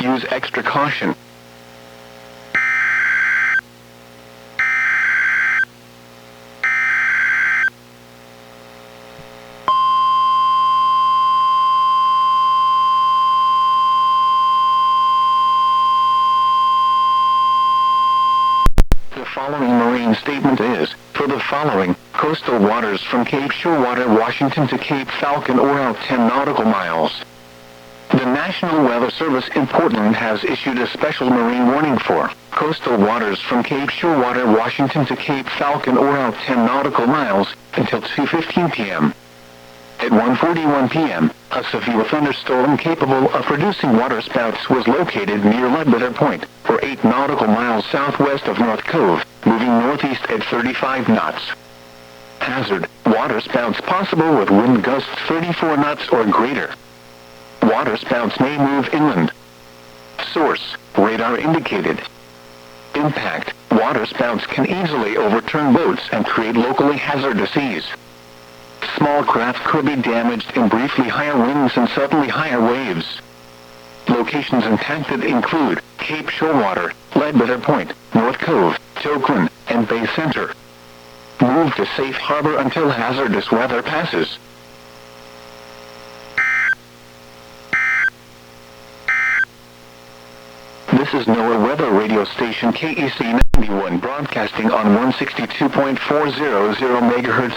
Use extra caution. The following marine statement is, for the following, coastal waters from Cape Shoalwater, Washington to Cape Falcon OR 10 nautical miles. The National Weather Service in Portland has issued a special marine warning for coastal waters from Cape Shoalwater, Washington to Cape Falcon OR 10 nautical miles until 2:15 p.m. At 1:41 p.m., a severe thunderstorm capable of producing waterspouts was located near Leadbetter Point, or 8 nautical miles southwest of North Cove, moving northeast at 35 knots. Hazard: waterspouts possible with wind gusts 34 knots or greater. Waterspouts may move inland. Source: radar indicated. Impact: waterspouts can easily overturn boats and create locally hazardous seas. Small craft could be damaged in briefly higher winds and suddenly higher waves. Locations impacted include Cape Shoalwater, Leadbetter Point, North Cove, Oakland, and Bay Center. Move to safe harbor until hazardous weather passes. This is NOAA weather radio station KEC 91 broadcasting on 162.400 MHz.